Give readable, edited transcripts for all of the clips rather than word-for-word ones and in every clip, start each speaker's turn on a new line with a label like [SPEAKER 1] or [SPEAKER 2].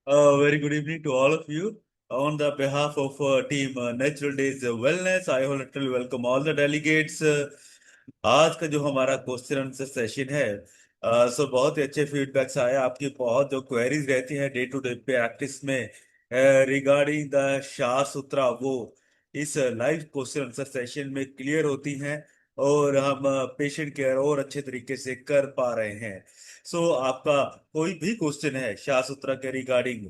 [SPEAKER 1] Very good evening to all of you. On the behalf of team Natural Days Wellness, I literally welcome all the delegates. आज का जो हमारा question answer session है, सो बहुत ही अच्छे feedbacks आए। आपकी बहुत जो क्वेरीज रहती हैं डे टू डे प्रैक्टिस में रिगार्डिंग द शाह सूत्रा, वो इस लाइव क्वेश्चन आंसर सेशन में क्लियर होती हैं और हम पेशेंट केयर और अच्छे तरीके से कर पा रहे हैं। सो आपका कोई भी क्वेश्चन है शाह सूत्रा के रिगार्डिंग,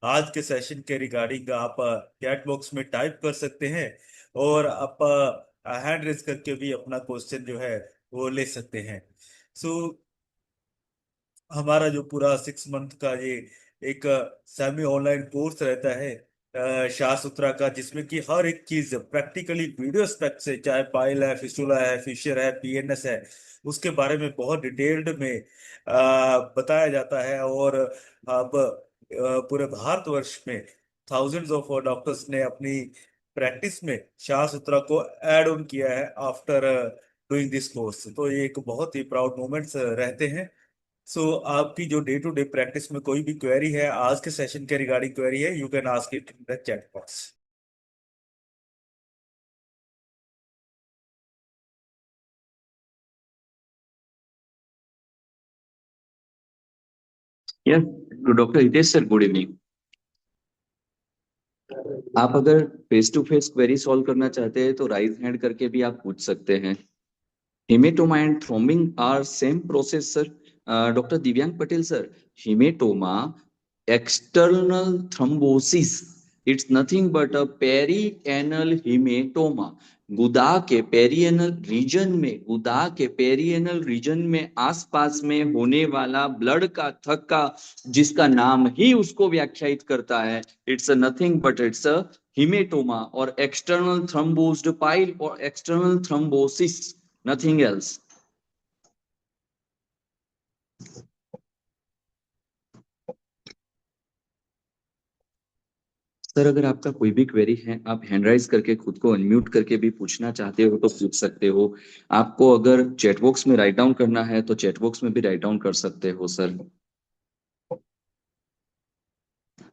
[SPEAKER 1] आज के सेशन के रिगार्डिंग, आप चैट बॉक्स में टाइप कर सकते हैं और आप हैंड रेज करके भी अपना क्वेश्चन जो है वो ले सकते हैं। सो हमारा जो पूरा 6 मंथ का ये एक सेमी ऑनलाइन कोर्स रहता है शाह सूत्रा का, जिसमें कि हर एक चीज प्रैक्टिकली वीडियो स्पेक्ट से, चाहे पाइल है, फिस्टुला है, फिशर है, पीएनएस है, उसके बारे में बहुत डिटेल्ड में बताया जाता है। और अब पूरे भारतवर्ष में थाउजेंड्स ऑफ डॉक्टर्स ने अपनी प्रैक्टिस में शाह सूत्रा को ऐड ऑन किया है आफ्टर डूइंग दिस कोर्स। तो ये एक बहुत ही प्राउड मोमेंट्स रहते हैं। सो आपकी जो डे टू डे प्रैक्टिस में कोई भी क्वेरी है, आज के सेशन के रिगार्डिंग क्वेरी है, you can ask it in the chat box.
[SPEAKER 2] Yes doctor Hitesh sir, good evening. आप अगर face to face query solve करना चाहते हैं तो राइज हैंड करके भी आप पूछ सकते हैं। Haematoma and thrombing are same process sir. Doctor Divyang Patel sir, haematoma external thrombosis, it's nothing but a perianal haematoma. गुदा के पेरिएनल रीजन में आसपास में होने वाला ब्लड का थक्का, जिसका नाम ही उसको व्याख्यायित करता है, it's a nothing but it's a hematoma or external thrombosed pile or external thrombosis, nothing else. Sir अगर आपका कोई भी क्वेरी है, आप हैंड राइज करके खुद को अनम्यूट करके भी पूछना चाहते हो तो पूछ सकते हो। आपको अगर चैट बॉक्स में राइट डाउन करना है तो चैट बॉक्स में भी राइट डाउन कर सकते हो सर।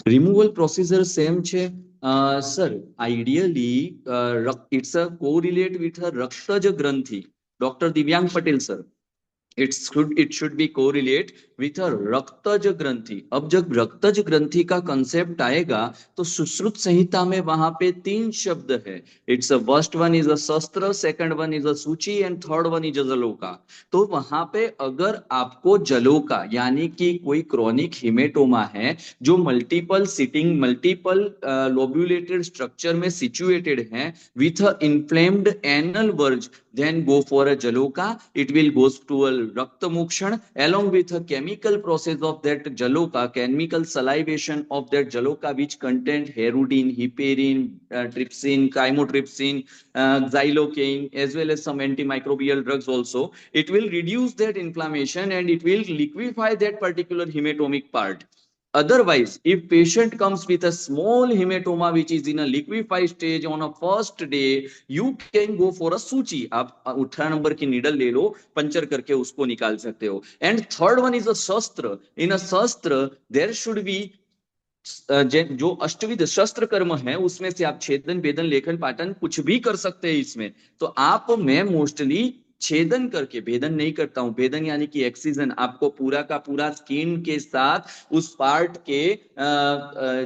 [SPEAKER 2] रिमूवल प्रोसीजर सेम छे sir. Ideally it's a correlate with a रक्तज ग्रंथि। Doctor Divyang Patel sir, it should be correlate with a रक्तज ग्रंथि। अब जब रक्तज ग्रंथि का कंसेप्ट आएगा तो सुश्रुत संहिता में वहां पे 3 शब्द है। It's a first one is a शस्त्र, सेकंड वन इज अ सूची and third one is a जलोका। तो वहां पे अगर आपको जलोका यानी कि कोई क्रॉनिक हिमेटोमा है जो मल्टीपल लोब्यूलेटेड स्ट्रक्चर में सिचुएटेड है with a inflamed anal verge, then go for a jaloka. It will goes to a raktamokshan along with a chemical process of that jaloka, chemical salivation of that jaloka, which contain herudin, heparin, trypsin, chymotrypsin, xylocaine, as well as some antimicrobial drugs also. It will reduce that inflammation and it will liquefy that particular hematomic part. Otherwise, if patient comes with a small hematoma which is in a liquefied stage on a first day, you can go for a सूची। आप 18 number की needle ले लो, puncture करके उसको निकाल सकते हो। And third one is a शस्त्र। इन अ शस्त्र देयर शुड बी जो अष्टविध शस्त्र कर्म है उसमें से आप छेदन, वेदन, लेखन, पाटन कुछ भी कर सकते हैं इसमें। तो आप, मैं मोस्टली छेदन करके, भेदन नहीं करता हूं। भेदन यानी कि एक्सीजन, आपको पूरा का पूरा स्किन के साथ उस पार्ट के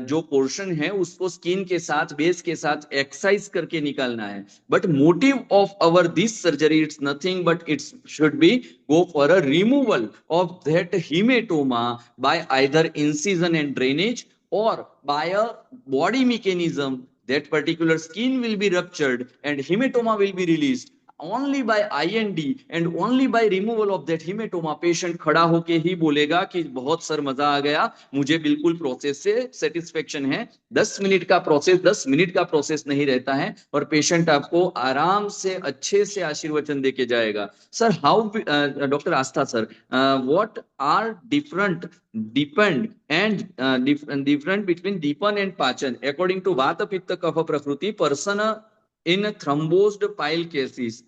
[SPEAKER 2] जो पोर्शन है उसको स्किन के साथ, बेस के साथ एक्सरसाइज करके निकालना है। But motive of our this surgery it's nothing but it's should be go for a removal of that hematoma by either incision and drainage or by a body mechanism. That particular skin will be ruptured and hematoma will be released only by IND and only by removal of that hematoma. Patient खड़ा होके ही बोलेगा कि बहुत sir मजा आ गया, मुझे बिल्कुल process से सेटिस्फेक्शन है। 10 मिनट का प्रोसेस 10 मिनट का प्रोसेस नहीं रहता है और पेशेंट आपको आराम से अच्छे से आशीर्वचन देके जाएगा। Sir how, doctor Aastha sir, what are different depend and different between deepan and pachan according to vata pitta kapha prakriti person in thrombosed pile cases?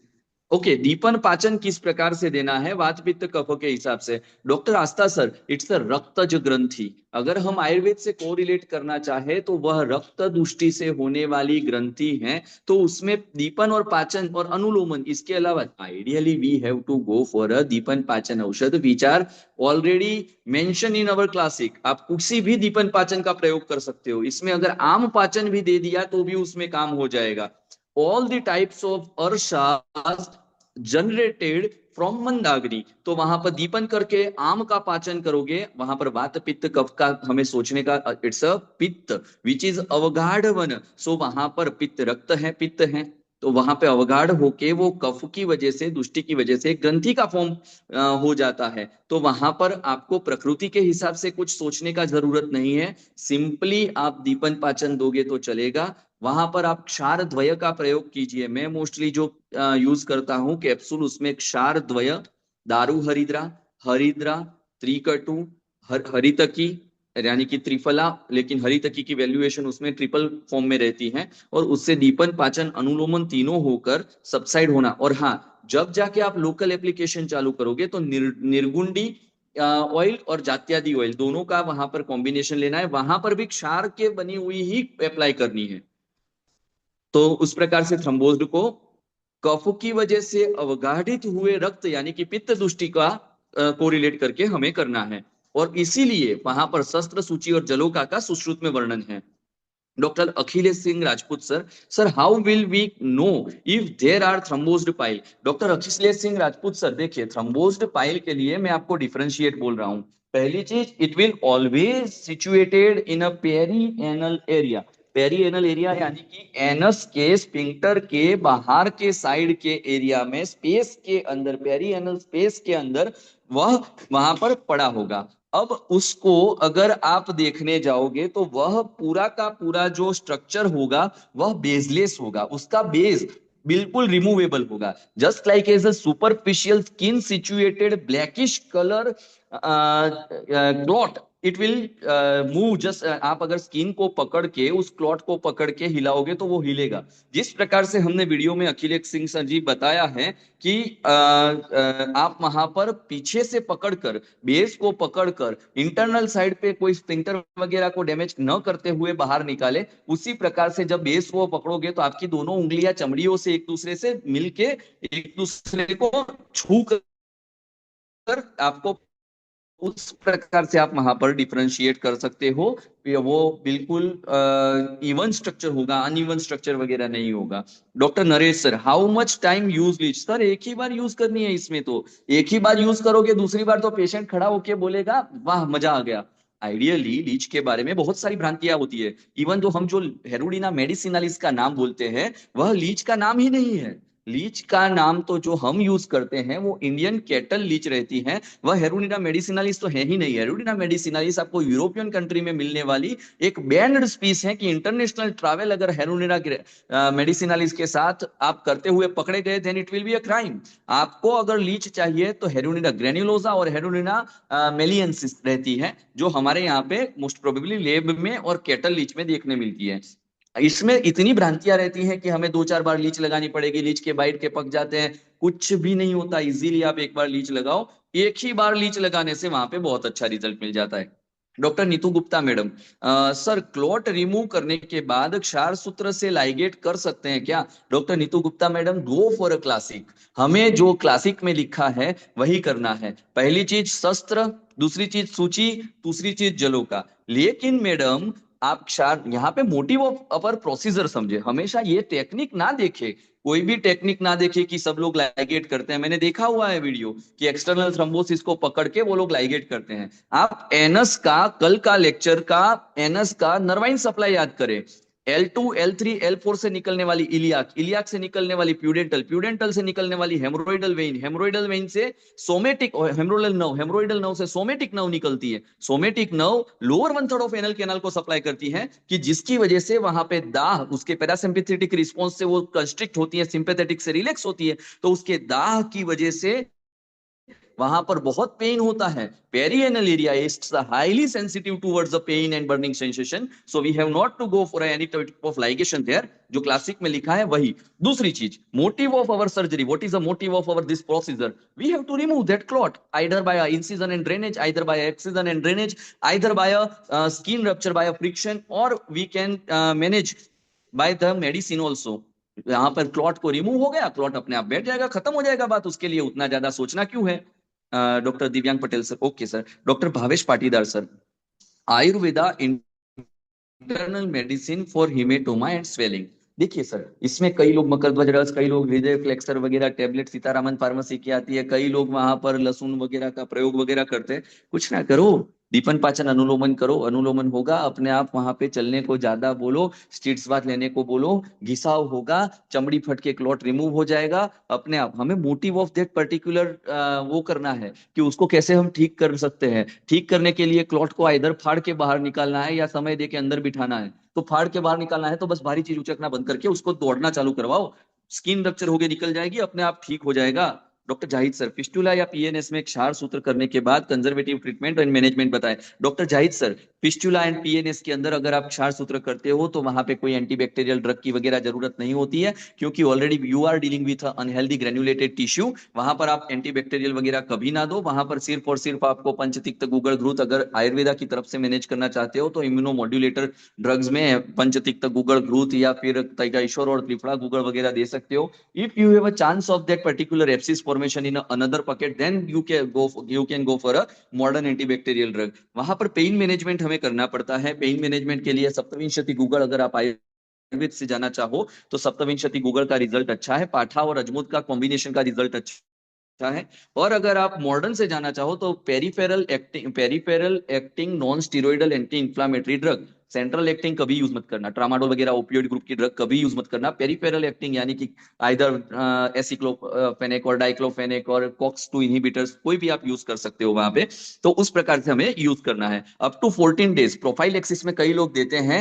[SPEAKER 2] Okay, दीपन पाचन किस प्रकार से देना है वात पित्त कफ के हिसाब से? Doctor Aastha sir, it's a रक्तज ग्रंथि। अगर हम आयुर्वेद से कोरिलेट करना चाहे तो वह रक्त दृष्टि से होने वाली ग्रंथि है, तो उसमें दीपन और पाचन और अनुलोमन, इसके अलावा ideally we have to go for a दीपन पाचन औषध which are already mention in our classic. आप किसी भी दीपन पाचन का प्रयोग कर सकते हो, इसमें अगर आम पाचन भी दे दिया तो भी उसमें काम हो जाएगा। ऑल द टाइप्स ऑफ अर्शास जनरेटेड फ्रॉम मंदाग्नि, तो वहां पर दीपन करके आम का पाचन करोगे, वहां पर वात पित्त कफ का हमें सोचने का, इट्स अ पित्त विच इज अवगाढ़ वन, सो वहां पर पित्त रक्त है, पित्त है, तो वहां पे अवगाढ़ होके वो कफ की वजह से, दुष्टि की वजह से ग्रंथि का फॉर्म हो जाता है। तो वहां पर आपको प्रकृति के हिसाब से कुछ सोचने का जरूरत नहीं है, सिंपली आप दीपन पाचन दोगे तो चलेगा। वहां पर आप क्षार द्वय का प्रयोग कीजिए। मैं मोस्टली जो यूज करता हूँ कैप्सूल, उसमें क्षार द्वय, दारू हरिद्रा, हरिद्रा, त्रिकटु, हरितकी, यानी कि त्रिफला, लेकिन हरितकी की वैल्यूएशन उसमें ट्रिपल फॉर्म में रहती है, और उससे दीपन पाचन अनुलोमन तीनों होकर सबसाइड होना। और हाँ, जब जाके आप लोकल एप्लीकेशन चालू करोगे तो निर्गुंडी ऑयल और जात्यादि ऑयल दोनों का वहां पर कॉम्बिनेशन लेना है, वहां पर भी क्षार के बनी हुई ही अप्लाई करनी है। तो उस प्रकार से थ्रम्बोज्ड को कफ की वजह से अवगाढ़ित हुए रक्त यानी कि पित्त दुष्टि का कोरिलेट करके हमें करना है, और इसीलिए वहां पर शस्त्र सूची और जलोका का सुश्रुत में वर्णन है। Doctor Akhilesh Singh Rajput sir, sir how will we know if there are thrombosed pile? Doctor Akhilesh Singh Rajput sir, देखिए थ्रम्बोज्ड पाइल के लिए मैं आपको डिफरेंशिएट बोल रहा हूं। पहली चीज, it will always situated in a perianal area. Perianal area यानी कि एनस के स्पिंक्टर के बाहर के साइड के एरिया में, स्पेस के अंदर, पेरी एनल स्पेस के अंदर वह वहां पर पड़ा होगा। अब उसको अगर आप देखने जाओगे तो वह पूरा का पूरा जो स्ट्रक्चर होगा वह बेसलेस होगा, उसका बेस बिल्कुल रिमूवेबल होगा, just like as a superficial skin situated blackish colour clot, it will move just. आप अगर स्किन को पकड़ के, उस क्लॉट को पकड़ के हिलाओगे तो वो हिलेगा। जिस प्रकार से हमने वीडियो में अखिलेश सिंह सर जी बताया है कि आप वहां पर पीछे से पकड़कर, बेस को पकड़कर इंटरनल साइड पे कोई स्पिंक्टर वगैरह को डैमेज न करते हुए बाहर निकाले, उसी प्रकार से जब बेस को पकड़ोगे तो आपकी दोनों उंगलियां चमड़ियों से एक दूसरे से मिलके, एक दूसरे को छू कर आपको, उस प्रकार से आप वहां पर डिफरेंशिएट कर सकते हो। वो बिल्कुल इवन स्ट्रक्चर होगा, अनइवन स्ट्रक्चर वगैरह नहीं होगा। Doctor Naresh sir, how much time use leech? Sir एक ही बार यूज करनी है इसमें, तो एक ही बार यूज करोगे, दूसरी बार तो पेशेंट खड़ा होके बोलेगा वाह मजा आ गया। आइडियली लीच के बारे में बहुत सारी भ्रांतियां होती है। इवन जो हम जो हेरोडिना मेडिसिनालिस का नाम बोलते हैं, वह लीच का नाम ही नहीं है। लीच का नाम तो जो हम यूज करते हैं वो इंडियन कैटल लीच रहती है, वह हेरोनिना मेडिसिनालिस तो है ही नहीं। हेरोनिना मेडिसिनालिस आपको यूरोपियन कंट्री में मिलने वाली एक बैंड स्पीस है कि इंटरनेशनल ट्रैवल अगर हेरोनिना मेडिसिनालिस के साथ आप करते हुए पकड़े गए, then it will be a crime. आपको अगर लीच चाहिए तो हेरोनिना ग्रेन्युलोसा और हेरोनिना मेलियंसिस रहती है, जो हमारे यहाँ पे मोस्ट प्रोबेबली लेब में और कैटल लीच में देखने मिलती है। इसमें इतनी भ्रांतियां रहती हैं कि हमें 2-4 बार लीच लगानी पड़ेगी, लीच के बाइट के पक जाते हैं, कुछ भी नहीं होता। इजीली आप एक बार लीच लगाओ, एक ही बार लीच लगाने से वहां पे बहुत अच्छा रिजल्ट मिल जाता है। Doctor Neetu Gupta madam, sir clot remove करने के बाद क्षार सूत्र से लाइगेट कर सकते हैं क्या? Doctor Neetu Gupta madam, go for a classic. हमें जो क्लासिक में लिखा है वही करना है। पहली चीज शस्त्र, दूसरी चीज सूची, तीसरी चीज जलोका। लेकिन मैडम आप क्षार, यहाँ पे मोटिव ऑफ अपर प्रोसीजर समझे, हमेशा ये टेक्निक ना देखे, कोई भी टेक्निक ना देखे कि सब लोग लाइगेट करते हैं। मैंने देखा हुआ है वीडियो कि एक्सटर्नल थ्रोम्बोसिस को पकड़ के वो लोग लाइगेट करते हैं। आप एनस का, कल का लेक्चर का एनस का नर्वाइन सप्लाई याद करें। L2 L3 L4 से निकलने वाली इलियाक, इलियाक से निकलने वाली प्यूडेंटल, प्यूडेंटल से निकलने वाली हेमोरोइडल वेइन, हेमोरोइडल वेइन से somatic, haemorrhoidal nerve, haemorrhoidal nerve से सोमेटिक नर्व निकलती है। Somatic nerve lower 1/3 of anal canal को सप्लाई करती है, कि जिसकी वजह से वहां पे दाह, उसके पैरासिम्पैथेटिक रिस्पॉन्स से वो कंस्ट्रिक्ट होती है, सिंपैथेटिक से रिलैक्स होती है, तो उसके दाह की वजह से वहां पर बहुत पेन होता है. Perianal area is highly sensitive towards the pain and burning sensation, so we have not to go for any type of ligation there. जो क्लासिक में लिखा है वही. दूसरी चीज, motive of our surgery, what is the motive of our this procedure? We have to remove that clot either by a incision and drainage, either by excision and drainage, either by a skin rupture by a friction, or we can manage by the medicine also. यहाँ पर clot को remove हो गया, clot अपने आप बैठ जाएगा, खत्म हो जाएगा बात. उसके लिए उतना ज्यादा सोचना क्यों है? Doctor Divyang Patel sir. Okay sir. Doctor Bhavesh Patidar sir, Ayurveda internal medicine for haematoma and swelling. देखिए सर, इसमें कई लोग मकरध्वज रस, कई लोग हृदय फ्लेक्सर वगैरह टेबलेट सीतारामन फार्मेसी की आती है, कई लोग वहां पर लहसुन वगैरह का प्रयोग वगैरह करते हैं. कुछ ना करो, दीपन पाचन अनुलोमन करो, अनुलोमन होगा अपने आप. वहां पे चलने को ज्यादा बोलो, स्टीट्स बाथ लेने को बोलो, घिसाव होगा, चमड़ी फट के क्लॉट रिमूव हो जाएगा अपने आप. हमें मोटिव ऑफ दैट पर्टिकुलर वो करना है कि उसको कैसे हम ठीक कर सकते हैं. ठीक करने के लिए क्लॉट को इधर फाड़ के बाहर निकालना है या समय दे के अंदर बिठाना है. तो फाड़ के बाहर निकालना है तो बस भारी चीज उचकना बंद करके उसको दौड़ना चालू करवाओ, स्किन रप्चर होके निकल जाएगी, अपने आप ठीक हो जाएगा. डॉक्टर जाहिद सर, फिस्टुला या पीएनएस में क्षार सूत्र करने के बाद कंजर्वेटिव ट्रीटमेंट एंड मैनेजमेंट बताएं. Doctor Zahid sir, fistula and PNS के अंदर अगर आप क्षार सूत्र करते हो तो वहां पे कोई एंटीबैक्टीरियल ड्रग की वगैरह जरूरत नहीं होती है, क्योंकि already you are dealing with unhealthy granulated tissue. वहां पर आप एंटीबैक्टीरियल वगैरह कभी ना दो. वहां पर सिर्फ और सिर्फ आपको पंचतिक्त गुगल घृत अगर आयुर्वेदा की तरफ से मैनेज करना चाहते हो तो इम्यूनोमॉड्यूलेटर ड्रग्स में पंचतिक्त गुगल घृत या फिर तैगाइशोर और त्रिफला गुगल वगैरह दे सकते हो. If you have a chance of that particular abscess formation in another pocket, then you can go for a modern antibacterial drug. वहां पर पेन मैनेजमेंट हमें करना पड़ता है. पेन मैनेजमेंट के लिए सप्तविंशति गूगल अगर आप आयुर्वेद से जाना चाहो तो सप्तविंशति गूगल का रिजल्ट अच्छा है. पाठा और अजमुद का कॉम्बिनेशन का रिजल्ट अच्छा है. और अगर आप मॉडर्न से जाना चाहो तो peripheral acting non steroidal anti inflammatory drug. Central acting कभी यूज मत करना. ट्रामाडोल वगैरह ओपियोइड ग्रुप की ड्रग कभी यूज मत करना. पेरिफेरल एक्टिंग यानी कि आइदर एसिक्लोफेनेक और डाइक्लोफेनेक और कॉक्स 2 इनहिबिटर्स कोई भी आप यूज कर सकते हो वहां पे. तो उस प्रकार से हमें यूज करना है. Up to 14 days prophylaxis में कई लोग देते हैं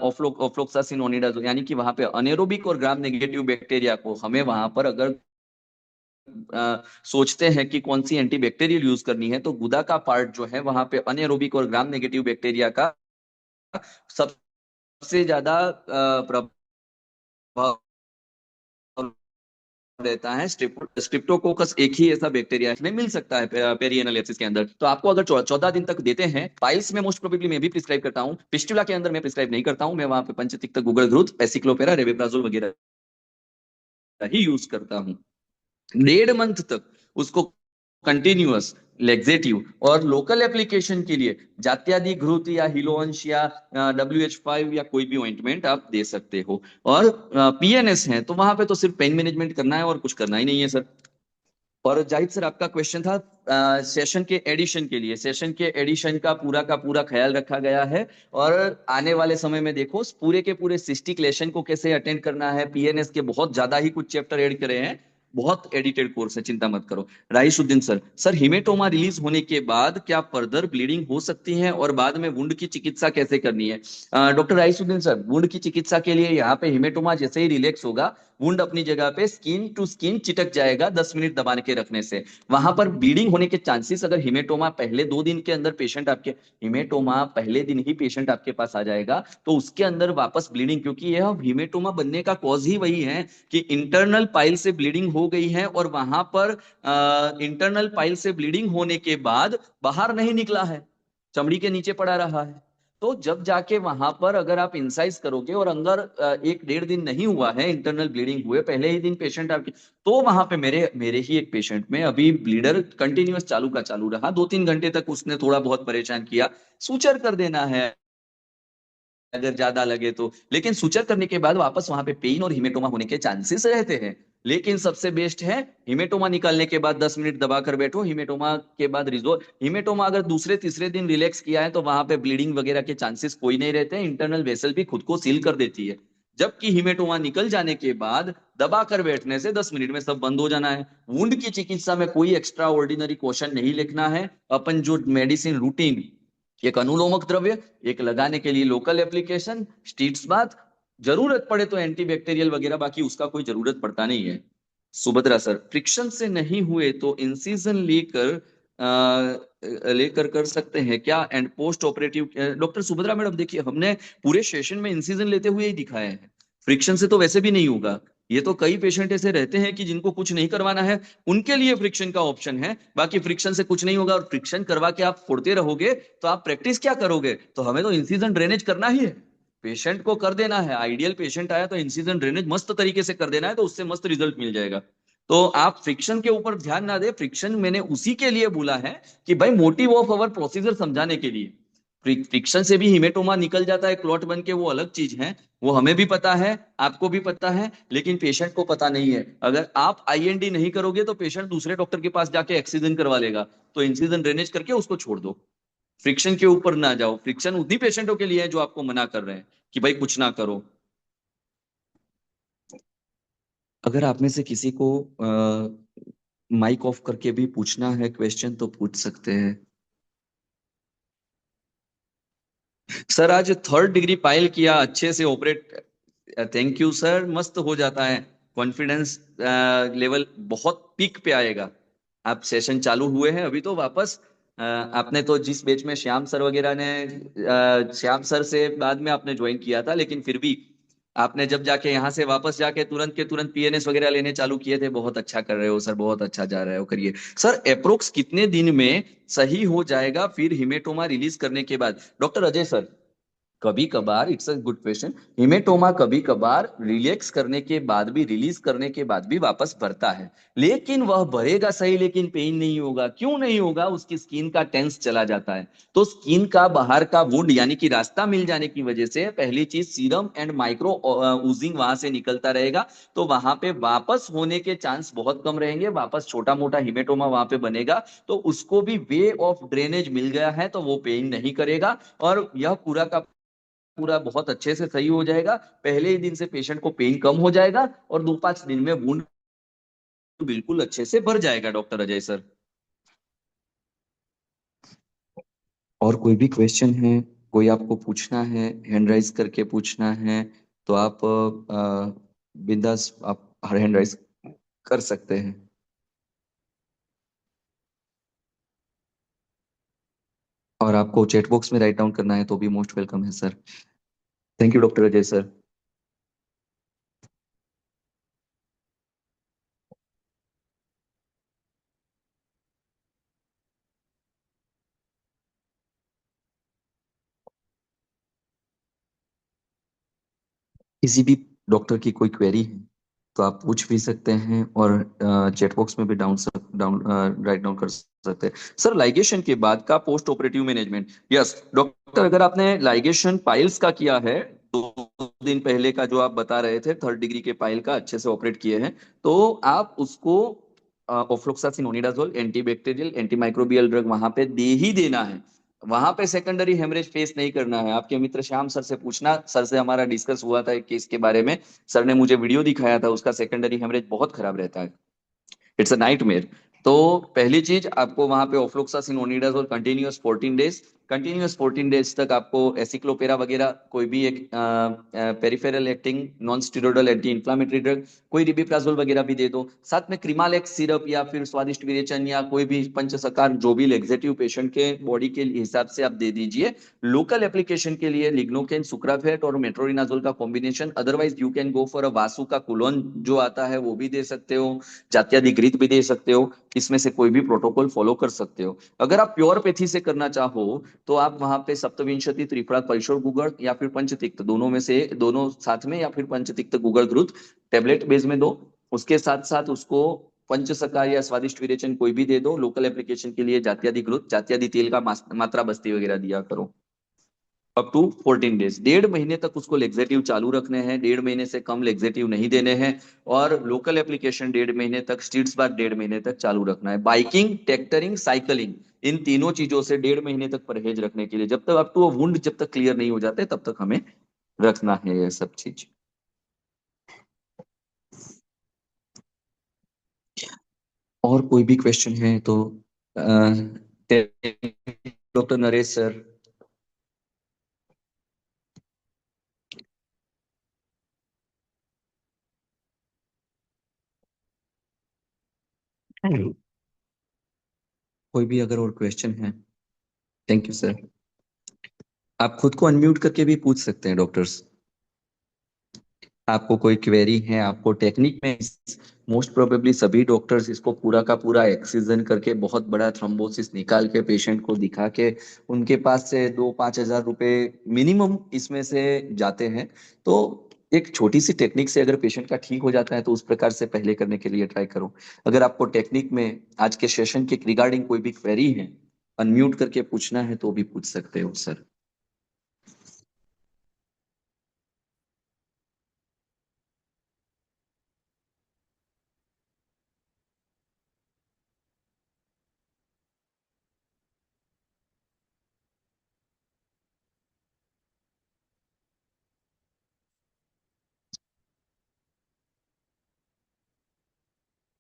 [SPEAKER 2] ऑफ्लोक्सासिन ओनिडाजोल, यानी कि वहां पे अनेरोबिक और ग्राम नेगेटिव बैक्टीरिया को हमें वहां पर अगर सोचते हैं कि कौन सी एंटीबैक्टीरियल यूज करनी है तो गुदा का पार्ट जो है वहां पे अनेरोबिक और ग्राम नेगेटिव बैक्टीरिया का सबसे ज्यादा प्रभाव रहता है. स्ट्रिप्टोकोकस एक ही ऐसा बैक्टीरिया में मिल सकता है पेरिएनल एब्सिस के अंदर. तो आपको अगर 14 दिन तक देते हैं, पाइल्स में मोस्ट प्रोबेबली मैं भी प्रिस्क्राइब करता हूं, फिस्टुला के अंदर मैं प्रिस्क्राइब नहीं करता हूं. मैं वहां पे पंचतिक्त गुगल घृत, एसिक्लोपेरा, रेवेप्राजोल वगैरह ही यूज करता हूं. 1.5 मंथ तक उसको कंटिन्यूअस लेक्सेटिव और लोकल एप्लीकेशन के लिए जात्यादि घृत या हिलोअंश या WH5 या कोई भी ऑइंटमेंट आप दे सकते हो. और पीएनएस है तो वहां पे तो सिर्फ पेन मैनेजमेंट करना है और कुछ करना ही नहीं है सर. और जाहिद सर, आपका क्वेश्चन था सेशन के एडिशन के लिए. सेशन के एडिशन का पूरा ख्याल रखा गया है. और आने वाले समय में देखो पूरे के पूरे सिस्टिक लेशन को कैसे अटेंड करना है. पीएनएस के बहुत ज्यादा ही कुछ चैप्टर ऐड करे हैं, बहुत एडिटेड कोर्स है, चिंता मत करो. राइसुद्दीन सर, हिमेटोमा रिलीज होने के बाद क्या फर्दर ब्लीडिंग हो सकती है और बाद में वुंड की चिकित्सा कैसे करनी है? डॉक्टर राइसुद्दीन सर, वुंड की चिकित्सा के लिए यहाँ पे हिमेटोमा जैसे ही रिलैक्स होगा, वुंड अपनी जगह पे स्किन टू स्किन चिटक जाएगा 10 मिनट दबा के रखने से. वहां पर ब्लीडिंग होने के चांसेस, अगर हिमेटोमा पहले 2 दिन के अंदर पेशेंट आपके हिमेटोमा पहले दिन ही पेशेंट आपके पास आ जाएगा तो उसके अंदर वापस ब्लीडिंग, क्योंकि यह हिमेटोमा बनने का कॉज ही वही है कि इंटरनल पाइल से ब्लीडिंग हो गई है और वहां पर इंटरनल पाइल से ब्लीडिंग होने के बाद बाहर नहीं निकला है, चमड़ी के नीचे पड़ा रहा है. तो जब जाके वहां पर अगर आप इंसाइज करोगे और अंदर 1-1.5 दिन नहीं हुआ है इंटरनल ब्लीडिंग हुए, पहले ही दिन पेशेंट आपके, तो वहां पे मेरे ही एक पेशेंट में अभी ब्लीडर कंटिन्यूअस चालू का चालू रहा. 2-3 घंटे तक उसने थोड़ा बहुत परेशान किया. सुचर कर देना है अगर ज्यादा लगे तो, लेकिन सुचर करने के बाद वापस वहां पे पेन और हिमेटोमा होने के चांसेस रहते हैं. लेकिन सबसे बेस्ट है हिमेटोमा निकालने के बाद 10 मिनट दबा कर बैठो. हिमेटोमा के बाद रिजोल्व, हिमेटोमा अगर दूसरे तीसरे दिन रिलैक्स किया है तो वहां पे ब्लीडिंग वगैरह के चांसेस कोई नहीं रहते. इंटरनल वेसल भी खुद को सील कर देती है. जबकि हिमेटोमा निकल जाने के बाद दबा कर बैठने से 10 मिनट में सब बंद हो जाना है. वुंड की चिकित्सा में कोई एक्स्ट्रा ऑर्डिनरी क्वेश्चन नहीं लिखना है. अपन जो मेडिसिन रूटीन, एक अनुलोमक द्रव्य, एक लगाने के लिए लोकल एप्लीकेशन, स्टीट्स बाथ, जरूरत पड़े तो एंटीबैक्टीरियल वगैरह, बाकी उसका कोई जरूरत पड़ता नहीं है. सुभद्रा सर, फ्रिक्शन से नहीं हुए तो इंसिजन लेकर कर सकते हैं क्या? And post operative doctor Subhadra madam देखिए, हमने पूरे सेशन में इंसिजन लेते हुए ही दिखाया है। फ्रिक्शन से तो वैसे भी नहीं होगा। ये तो कई पेशेंट ऐसे रहते हैं कि जिनको कुछ नहीं करवाना है, उनके लिए फ्रिक्शन का ऑप्शन है, बाकी फ्रिक्शन से कुछ नहीं होगा। और फ्रिक्शन करवा के आप फोड़ते रहोगे तो आप प्रैक्टिस क्या करोगे? तो हमें तो इंसिजन ड्रेनेज करना ही है, पेशेंट को कर देना है। आइडियल पेशेंट आया तो इंसिजन ड्रेनेज मस्त तरीके से कर देना है, तो उससे मस्त रिजल्ट मिल जाएगा। तो आप फ्रिक्शन के ऊपर ध्यान ना दे, फ्रिक्शन मैंने उसी के लिए बोला है कि भाई मोटिव ऑफ अवर प्रोसीजर समझाने के लिए। फ्रिक्शन से भी हिमेटोमा निकल जाता है क्लॉट बन के, वो अलग चीज है, वो हमें भी पता है, आपको भी पता है, लेकिन पेशेंट को पता नहीं है। अगर आप आईएनडी नहीं करोगे तो पेशेंट दूसरे डॉक्टर के पास जाके एक्सीजन करवा लेगा, तो इंसिजन ड्रेनेज करके उसको छोड़ दो। फ्रिक्शन के ऊपर ना जाओ, फ्रिक्शन उन्हीं पेशेंटों के लिए है जो आपको मना कर रहे हैं कि भाई कुछ ना करो। अगर आप में से किसी को माइक ऑफ करके भी पूछना है क्वेश्चन तो पूछ सकते हैं। सर आज थर्ड डिग्री पाइल किया, अच्छे से ऑपरेट। थैंक यू सर, मस्त हो जाता है। कॉन्फिडेंस लेवल बहुत पीक पे आएगा। आप सेशन चालू हुए हैं अभी तो वापस, आपने तो जिस बैच में श्याम सर वगैरह ने, श्याम सर से बाद में आपने ज्वाइन किया था, लेकिन फिर भी आपने जब जाके यहाँ से वापस जाके तुरंत के तुरंत पीएनएस वगैरह लेने चालू किए थे। बहुत अच्छा कर रहे हो सर, बहुत अच्छा जा रहे हो, करिए। सर अप्रोक्स कितने दिन में सही हो जाएगा फिर हिमेटोमा रिलीज करने के बाद? डॉक्टर अजय सर, कभी कभार, it's a good question, haematoma कभी कभार रिलैक्स करने के बाद भी, रिलीज करने के बाद भी वापस भरता है, लेकिन वह भरेगा सही, लेकिन पेन नहीं होगा। क्यों नहीं होगा? उसकी स्किन का टेंस चला जाता है। तो स्किन का बाहर का वुंड यानी कि रास्ता मिल जाने की वजह से पहली चीज सीरम एंड माइक्रो ऊजिंग वहां से निकलता रहेगा, तो वहां पे वापस होने के चांस बहुत कम रहेंगे, वापस छोटा मोटा हिमेटोमा वहां पे बनेगा। तो उसको भी वे ऑफ ड्रेनेज मिल गया है, तो वो पेन नहीं करेगा, और यह पूरा का पूरा बहुत अच्छे से सही हो जाएगा। पहले ही दिन से पेशेंट को पेन कम हो जाएगा और 2-5 दिन में वुंड बिल्कुल अच्छे से भर जाएगा, डॉक्टर अजय सर। और कोई भी क्वेश्चन है, कोई आपको पूछना है, हैंड राइज करके पूछना है, तो आप बिंदास आप हैंड राइज कर सकते हैं। और आपको चैट बॉक्स में राइट डाउन करना है तो भी मोस्ट वेलकम है sir. Thank you doctor Ajay sir. किसी भी डॉक्टर की कोई क्वेरी है तो आप पूछ भी सकते हैं, और चैट बॉक्स में भी डाउन डाउन राइट डाउन कर सकते हैं। सर लाइगेशन के बाद का post operative management, yes doctor, अगर आपने लाइगेशन पाइल्स का किया है 2 दिन पहले का जो आप बता रहे थे, थर्ड डिग्री के पाइल का अच्छे से ऑपरेट किए हैं, तो आप उसको ऑफ्लोक्सासिन ओनिडाजोल, एंटीबैक्टीरियल एंटी माइक्रोबियल ड्रग वहां पे दे ही देना है। वहां पे सेकेंडरी हेमरेज फेस नहीं करना है। आपके मित्र श्याम सर से पूछना, सर से हमारा डिस्कस हुआ था एक केस के बारे में, सर ने मुझे वीडियो दिखाया था, उसका सेकेंडरी हेमरेज बहुत खराब रहता है, इट्स अ नाइटमेयर। तो पहली चीज आपको वहां पे ऑफ्लोक्सासिन ओनिडाजोल कंटिन्यूअस 14 डेज, कंटिन्यूअस 14 डेज तक आपको एसिक्लोपेरा वगैरह कोई भी एक peripheral acting non steroidal anti inflammatory drug, कोई रिबिप्राजोल वगैरह भी दे दो। साथ में क्रिमालेक्स सिरप या फिर स्वादिष्ट विरेचन या कोई भी पंचसकार जो भी लेक्सेटिव पेशेंट के बॉडी के हिसाब से आप दे दीजिए। लोकल एप्लीकेशन के लिए लिग्नोकेन सुक्राफेट और मेट्रोनिडाजोल का combination, otherwise you can go for अ वासु का कुलोन जो आता है वो भी दे सकते हो, जात्यादिग्रित भी दे सकते हो। इसमें से कोई भी प्रोटोकॉल फॉलो कर सकते हो। अगर आप प्योर पैथी से करना चाहो तो आप वहां पे सप्तविंशति त्रिफला परिशोर गुगड़ या फिर पंचतिक्त, दोनों में से दोनों साथ में, या फिर पंचतिक्त गुगड़ द्रुत टेबलेट बेस में दो। उसके साथ साथ उसको पंचसकार या स्वादिष्ट विरेचन कोई भी दे दो। लोकल एप्लीकेशन के लिए जात्यादि ग्रुत, जात्यादि तेल का मात्रा बस्ती वगैरह दिया करो। अप टू 14 डेज, 1.5 महीने तक उसको लेक्सेटिव चालू रखने हैं, 1.5 महीने से कम लेक्सेटिव नहीं देने हैं। और लोकल एप्लीकेशन 1.5 महीने तक, स्टीट्स बार 1.5 महीने तक चालू रखना है। बाइकिंग, टेक्टरिंग, साइकिलिंग, इन तीनों चीजों से 1.5 महीने तक परहेज रखने के लिए, जब तक अप टू वुंड जब तक क्लियर नहीं हो जाते तब तक हमें रखना है ये सब चीज। और कोई भी क्वेश्चन है तो डॉक्टर नरेश सर। कोई भी अगर और क्वेश्चन है? Thank you sir. आप खुद को अनम्यूट करके भी पूछ सकते हैं डॉक्टर्स। आपको कोई क्वेरी है, आपको टेक्निक में, मोस्ट प्रोबेबली सभी डॉक्टर्स इसको पूरा का पूरा एक्सीजन करके बहुत बड़ा थ्रोम्बोसिस निकाल के पेशेंट को दिखा के उनके पास से 2-5 हज़ार रुपए मिनिमम इसमें से जाते हैं। तो एक छोटी सी टेक्निक से अगर पेशेंट का ठीक हो जाता है तो उस प्रकार से पहले करने के लिए ट्राई करो। अगर आपको टेक्निक में आज के सेशन के रिगार्डिंग कोई भी क्वेरी है, अनम्यूट करके पूछना है तो भी पूछ सकते हो सर।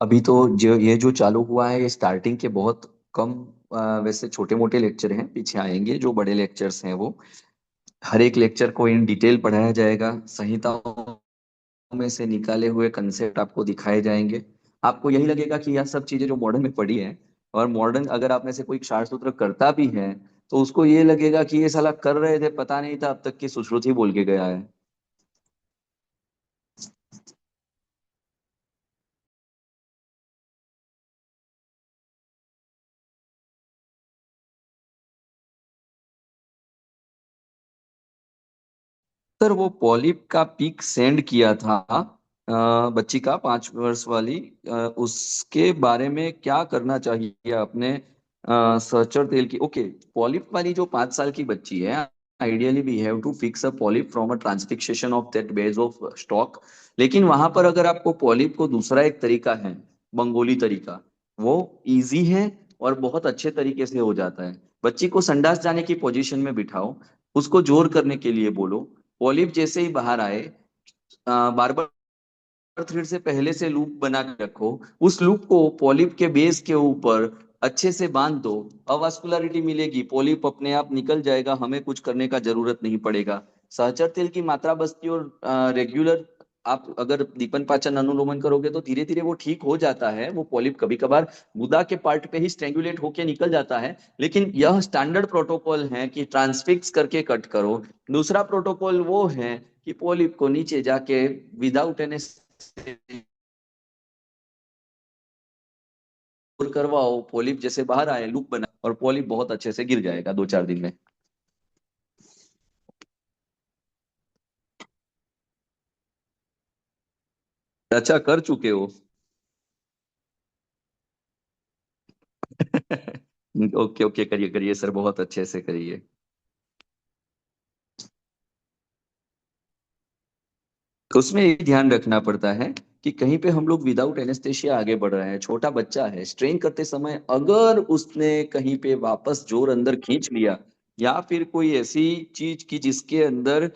[SPEAKER 2] अभी तो जो ये जो चालू हुआ है ये स्टार्टिंग के बहुत कम वैसे छोटे मोटे लेक्चर हैं, पीछे आएंगे जो बड़े लेक्चर्स हैं वो हर एक लेक्चर को इन डिटेल पढ़ाया जाएगा। संहिताओं में से निकाले हुए कंसेप्ट आपको दिखाए जाएंगे। आपको यही लगेगा कि यह सब चीजें जो मॉडर्न में पढ़ी है, और मॉडर्न अगर आप में से कोई क्षार सूत्र करता भी है तो उसको ये लगेगा कि ये साला कर रहे थे, पता नहीं था अब तक की सुश्रुति बोल के गया है। सर वो पॉलिप का पिक सेंड किया था बच्ची का 5 वर्ष वाली, उसके बारे में क्या करना चाहिए अपने सहचर तेल की? ओके, पॉलिप वाली जो 5 साल की बच्ची है, ideally we have to fix a polyp from a transfixation of that base of stalk. लेकिन वहां पर अगर आपको पॉलिप को दूसरा एक तरीका है, बंगोली तरीका, वो इजी है और बहुत अच्छे तरीके से हो जाता है। बच्ची को संडास जाने की पोजीशन में बिठाओ, उसको जोर करने के लिए बोलो, पॉलिप जैसे ही बाहर आए बार बार थ्रेड से पहले से लूप बना के रखो, उस लूप को पॉलिप के बेस के ऊपर अच्छे से बांध दो, अवास्कुलरिटी मिलेगी, पॉलिप अपने आप निकल जाएगा, हमें कुछ करने का जरूरत नहीं पड़ेगा। सहचर तेल की मात्रा बस्ती और रेगुलर आप अगर दीपन पाचन अनुलोमन करोगे तो धीरे धीरे वो ठीक हो जाता है। वो पॉलिप कभी कभार गुदा के पार्ट पे ही स्ट्रेंगुलेट होके निकल जाता है, लेकिन यह स्टैंडर्ड प्रोटोकॉल है कि ट्रांसफिक्स करके कट करो। दूसरा प्रोटोकॉल वो है कि पॉलिप को नीचे जाके विदाउट एन करवाओ, पॉलिप जैसे बाहर आए लूप बना और पॉलिप बहुत अच्छे से गिर जाएगा 2-4 दिन में। अच्छा कर चुके हो? ओके ओके, करिए करिए सर, बहुत अच्छे से करिए। तो उसमें ये ध्यान रखना पड़ता है कि कहीं पे हम लोग विदाउट एनेस्थेशिया आगे बढ़ रहे हैं, छोटा बच्चा है, स्ट्रेन करते समय अगर उसने कहीं पे वापस जोर अंदर खींच लिया या फिर कोई ऐसी चीज की जिसके अंदर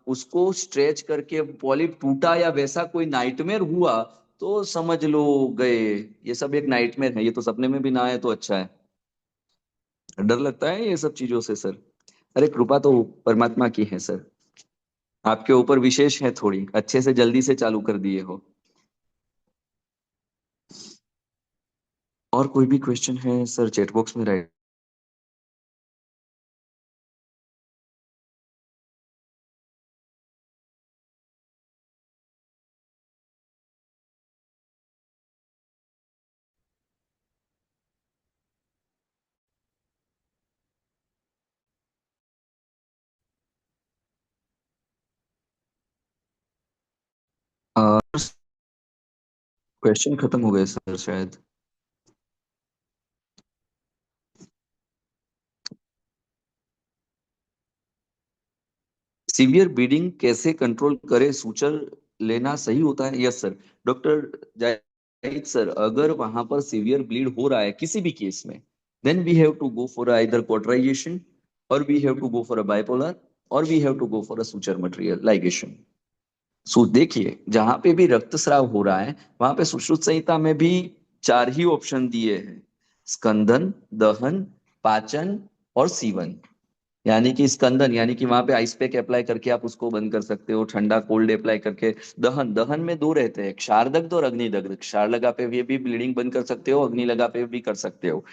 [SPEAKER 2] उसको स्ट्रेच करके पॉलिप टूटा या वैसा कोई नाइटमेयर हुआ, तो समझ लो गए। ये सब एक नाइटमेयर है, ये तो सपने में भी ना आए तो अच्छा है। डर लगता है ये सब चीजों से सर। अरे कृपा तो परमात्मा की है सर, आपके ऊपर विशेष है, थोड़ी अच्छे से जल्दी से चालू कर दिए हो। और कोई भी क्वेश्चन है सर चैट बॉक्स में राइट? क्वेश्चन खत्म हो गए सर शायद। सीवियर ब्लीडिंग कैसे कंट्रोल करे, सूचर लेना सही होता है? Yes sir. Doctor Zahid sir, अगर वहां पर सीवियर ब्लीड हो रहा है किसी भी केस में, then we have to go for either cauterization, और we have to go for a bipolar, और we have to go for a suture material ligation. So देखिए, जहां पे भी रक्तस्राव हो रहा है वहां पे सुश्रुत संहिता में भी 4 ही ऑप्शन दिए हैं: स्कंदन, दहन, पाचन और सीवन। यानी कि स्कंदन, यानी कि वहां पे आइस पैक अप्लाई करके आप उसको बंद कर सकते हो, ठंडा कोल्ड अप्लाई करके। दहन, दहन में दो रहते हैं, क्षारदग्ध और अग्निदग्ध। क्षार लगा पे भी ब्लीडिंग बंद कर सकते हो, अग्नि लगा पे भी कर सकते हो।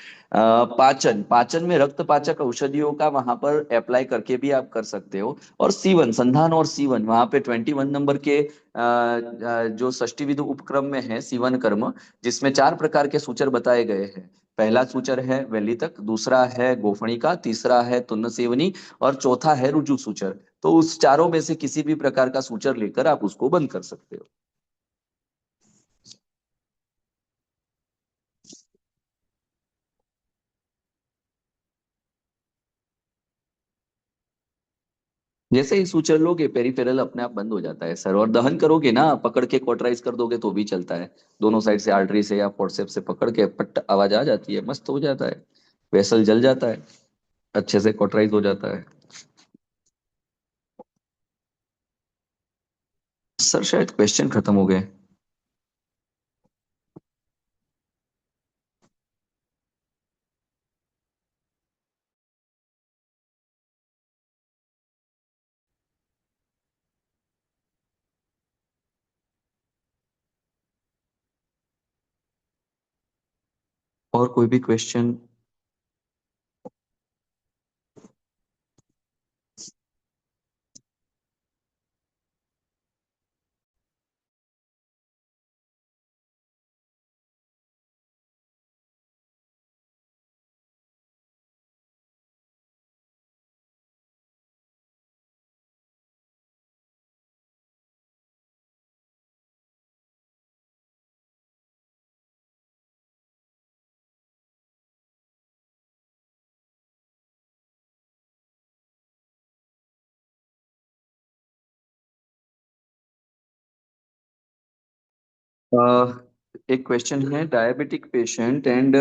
[SPEAKER 2] पाचन, पाचन में रक्त पाचक औषधियों का वहां पर अप्लाई करके भी आप कर सकते हो। और सीवन, संधान और सीवन, वहां पे 21 नंबर के जो षष्टि विधि उपक्रम में है सीवन कर्म, जिसमें 4 प्रकार के सूचर बताए गए हैं। पहला सूचर है वेली तक, दूसरा है गोफणी का, तीसरा है तुन्न सेवनी, और चौथा है रुजु सूचर। तो उस चारों में से किसी भी प्रकार का सूचर लेकर आप उसको बंद कर सकते हो। जैसे ही सूचर लोगे पेरिफेरल अपने आप बंद हो जाता है सर। और दहन करोगे ना, पकड़ के कॉटराइज कर दोगे तो भी चलता है। दोनों साइड से आर्टरी से या फोर्सेप से पकड़ के पट आवाज आ जाती है, मस्त हो जाता है। वेसल जल जाता है, अच्छे से कॉटराइज हो जाता है। सर शायद क्वेश्चन खत्म हो गए। और कोई भी क्वेश्चन? एक क्वेश्चन है, diabetic patient and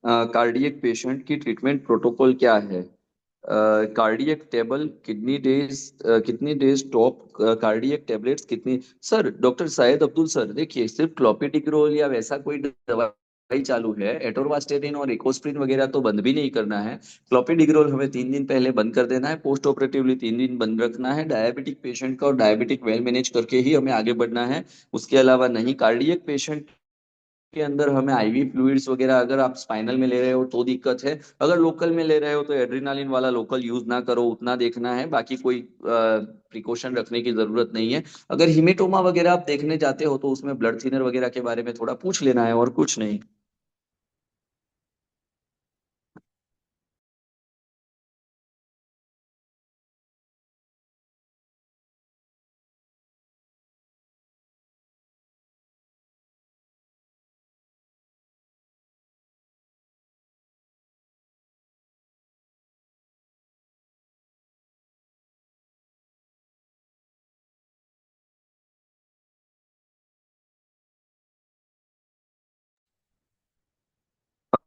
[SPEAKER 2] cardiac patient की ट्रीटमेंट प्रोटोकॉल क्या है? कार्डियक टेबल कितनी डेज टॉप, कार्डियक टेबलेट्स कितनी? Sir doctor Shahid Abdul sir, देखिए सिर्फ क्लोपिडिग्रोल या वैसा कोई दवाई चालू है, एटोरवास्टेटिन और इकोस्प्रिन वगैरह तो बंद भी नहीं करना है। क्लोपिडिग्रोल हमें 3 दिन पहले बंद कर देना है, पोस्ट ऑपरेटिवली 3 दिन बंद रखना है। डायबिटिक पेशेंट का और डायबिटिक वेल मैनेज करके ही हमें आगे बढ़ना है। उसके अलावा नहीं। कार्डियक पेशेंट के अंदर हमें आईवी फ्लूइड्स वगैरह, अगर आप स्पाइनल में ले रहे हो तो दिक्कत है। अगर लोकल में ले रहे हो तो एड्रेनालिन वाला लोकल यूज ना करो, उतना देखना है। बाकी कोई प्रिकॉशन रखने की जरूरत नहीं है। अगर हिमेटोमा वगैरह आप देखने जाते हो तो उसमें ब्लड थिनर वगैरह के बारे में थोड़ा पूछ लेना है, और कुछ नहीं।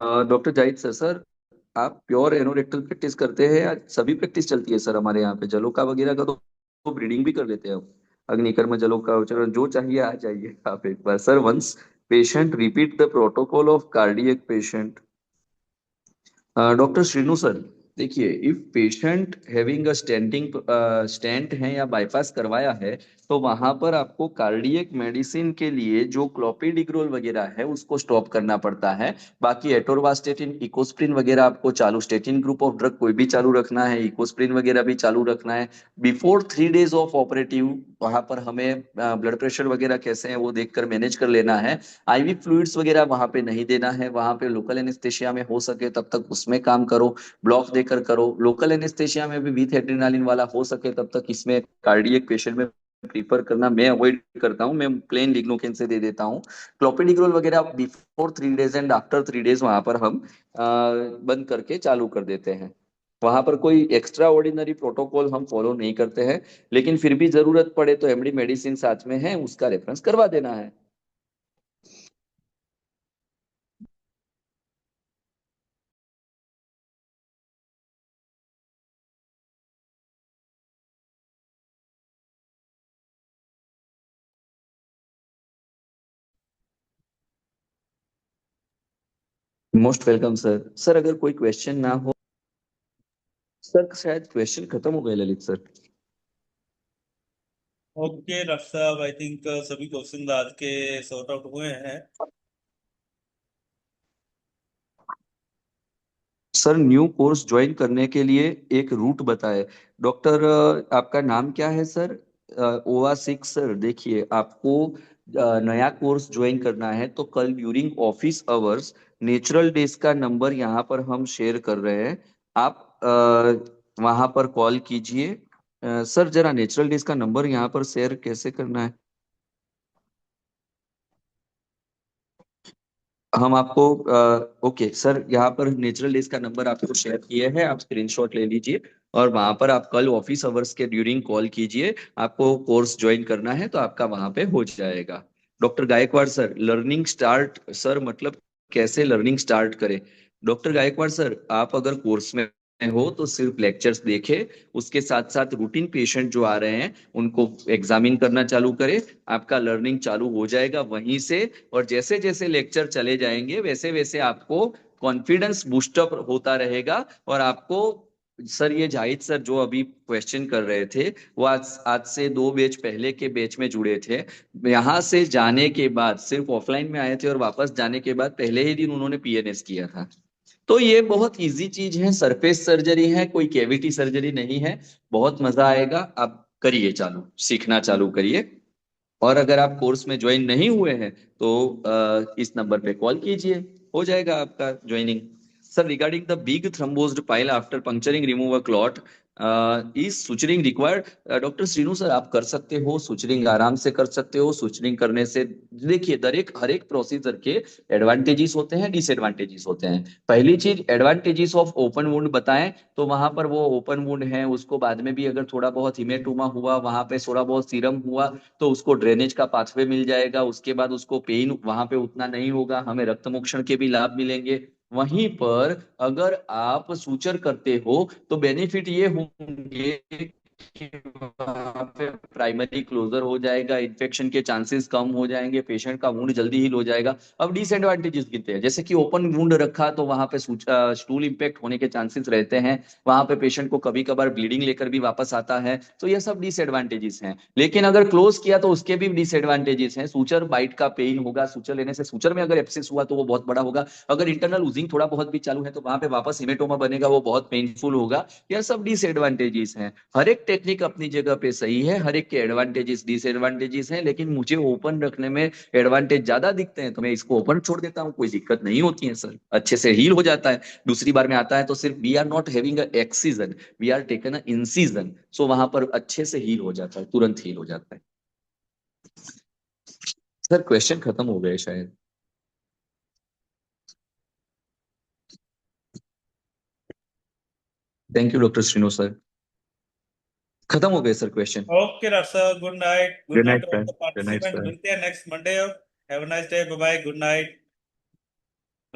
[SPEAKER 2] डॉक्टर जाहिद सर, सर आप प्योर एनोरेक्टल प्रैक्टिस करते हैं या सभी प्रैक्टिस चलती है? सर हमारे यहाँ पे जलोका वगैरह का तो ब्रीडिंग भी कर लेते हैं हम। अग्निकर्म, जलोका, उच्चारण, जो चाहिए आ जाइए आप एक बार। Sir once patient repeat the protocol of cardiac patient. Doctor Srinu sir, देखिए if patient having a stenting stent है या बाईपास करवाया है, तो वहां पर आपको कार्डियक मेडिसिन के लिए जो क्लोपिडिग्रोल वगैरह है उसको स्टॉप करना पड़ता है। बाकी एटोरवास्टेटिन, इकोस्प्रिन वगैरह आपको चालू, स्टेटिन ग्रुप ऑफ ड्रग कोई भी चालू रखना है, इकोस्प्रिन वगैरह भी चालू रखना है। बिफोर 3 डेज ऑफ ऑपरेटिव वहां पर हमें ब्लड प्रेशर वगैरह कैसे है वो देखकर मैनेज कर लेना है। आईवी फ्लूइड्स वगैरह वहां पे नहीं देना है, वहां पे लोकल एनेस्थेशिया में हो सके तब तक उसमें काम करो। ब्लॉक देकर करो। लोकल एनेस्थेशिया में भी विथ एड्रेनालिन वाला हो सके तब तक इसमें कार्डियक पेशेंट में प्रीफर करना मैं अवॉइड करता हूँ, मैं प्लेन लिग्नोकेन से दे देता हूँ। क्लोपिडिग्रोल वगैरह before 3 days and after 3 days वहां पर हम बंद करके चालू कर देते हैं। वहां पर कोई एक्स्ट्रा ऑर्डिनरी प्रोटोकॉल हम फॉलो नहीं करते हैं। लेकिन फिर भी जरूरत पड़े तो एमडी मेडिसिन साथ में है, उसका रेफरेंस करवा देना है। Most welcome sir. सर अगर कोई क्वेश्चन ना हो। सर शायद क्वेश्चन खत्म हो गए ललित सर।
[SPEAKER 1] ओके डॉक्टर साहब, आई थिंक सभी क्वेश्चन आज के सॉर्ट आउट हुए हैं।
[SPEAKER 2] सर न्यू कोर्स ज्वाइन करने के लिए एक रूट बताएं। डॉक्टर आपका नाम क्या है सर? OA6 सर, देखिए आपको नया कोर्स ज्वाइन करना है तो कल during office hours natural days का नंबर यहाँ पर हम शेयर कर रहे हैं। आप वहाँ पर कॉल कीजिए। सर जरा नेचुरल डेज का नंबर यहाँ पर शेयर कैसे करना है? हम आपको ओके सर, यहाँ पर नेचुरल डेज का नंबर आपको शेयर किया है, आप स्क्रीनशॉट ले लीजिए और वहां पर आप कल ऑफिस आवर्स के ड्यूरिंग कॉल कीजिए। आपको कोर्स ज्वाइन करना है तो आपका वहां पे हो जाएगा। Doctor Gaikwad sir, learning start sir मतलब कैसे लर्निंग स्टार्ट करें? डॉक्टर गायकवाड़ सर, आप अगर कोर्स में हो तो सिर्फ लेक्चर्स देखे, उसके साथ साथ रूटीन पेशेंट जो आ रहे हैं उनको एग्जामिन करना चालू करें। आपका लर्निंग चालू हो जाएगा वहीं से। और जैसे जैसे लेक्चर चले जाएंगे वैसे वैसे आपको कॉन्फिडेंस बूस्टअप होता रहेगा। और आपको सर, ये जाहिद सर जो अभी क्वेश्चन कर रहे थे वो आज आज से 2 बैच पहले के बैच में जुड़े थे। यहाँ से जाने के बाद सिर्फ ऑफलाइन में आए थे और वापस जाने के बाद पहले ही दिन उन्होंने PNS किया था। तो ये बहुत इजी चीज है, सरफेस सर्जरी है, कोई कैविटी सर्जरी नहीं है। बहुत मजा आएगा, आप करिए, चालू सीखना चालू करिए। और अगर आप कोर्स में ज्वाइन नहीं हुए हैं तो इस नंबर पे कॉल कीजिए, हो जाएगा आपका joining. Sir regarding the big thrombosed pile after puncturing remove a clot, is suturing required? Doctor Srinu sir, आप कर सकते हो सुचरिंग, आराम से कर सकते हो सुचरिंग करने से। देखिए हर एक प्रोसीजर के एडवांटेजेस होते हैं, डिसएडवांटेजेस होते हैं। पहली चीज, एडवांटेजेस ऑफ ओपन वुंड बताएं तो वहां पर वो ओपन वुंड है, उसको बाद में भी अगर थोड़ा बहुत हिमेटोमा हुआ, वहां पे थोड़ा बहुत सीरम हुआ तो उसको ड्रेनेज का पाथवे मिल जाएगा। उसके बाद उसको पेन वहां पे उतना नहीं होगा, हमें रक्त मोक्षण के भी लाभ मिलेंगे। वहीं पर अगर आप सूचर करते हो तो बेनिफिट ये होंगे कि वहां पे प्राइमरी क्लोजर हो जाएगा, इन्फेक्शन के चांसेस कम हो जाएंगे, पेशेंट का वुंड जल्दी हील हो जाएगा। अब डिसएडवांटेजेस गिनते हैं, जैसे कि ओपन वुंड रखा तो वहां पे स्टूल इंपैक्ट होने के चांसेस रहते हैं, वहां पे पेशेंट को कभी कभार ब्लीडिंग लेकर भी वापस आता है, तो ये सब डिसएडवांटेजेस हैं। लेकिन अगर क्लोज किया तो उसके भी डिसएडवांटेजेस हैं, सूचर बाइट का पेन होगा, सूचर लेने से सूचर में अगर एब्सेस हुआ तो वो बहुत बड़ा होगा, अगर इंटरनल लूजिंग थोड़ा बहुत भी चालू है तो वहां पे वापस हिमेटोमा बनेगा, वो बहुत पेनफुल होगा। यह सब डिसएडवांटेजेस हैं। हर एक टेक्निक अपनी जगह पे सही है, हर एक के एडवांटेजेस डिसएडवांटेजेस हैं, लेकिन मुझे ओपन रखने में एडवांटेज ज्यादा दिखते हैं तो मैं इसको ओपन छोड़ देता हूँ, कोई दिक्कत नहीं होती है सर, अच्छे से हील हो जाता है। दूसरी बार में आता है तो सिर्फ we are not having excision, we are taken a incision, so वहां पर अच्छे से हील हो जाता है, तुरंत हील हो जाता है। सर क्वेश्चन खत्म हो गए शायद। थैंक यू डॉक्टर श्रीनो सर, खत्म हो गए सर क्वेश्चन।
[SPEAKER 1] ओके डॉक्टर साहब, good night, good
[SPEAKER 2] good
[SPEAKER 1] night
[SPEAKER 2] night
[SPEAKER 1] to all
[SPEAKER 2] sir,
[SPEAKER 1] the
[SPEAKER 2] good night
[SPEAKER 1] participant.
[SPEAKER 2] Sir.
[SPEAKER 1] मिलते हैं next Monday. Have a nice day, bye bye, good night.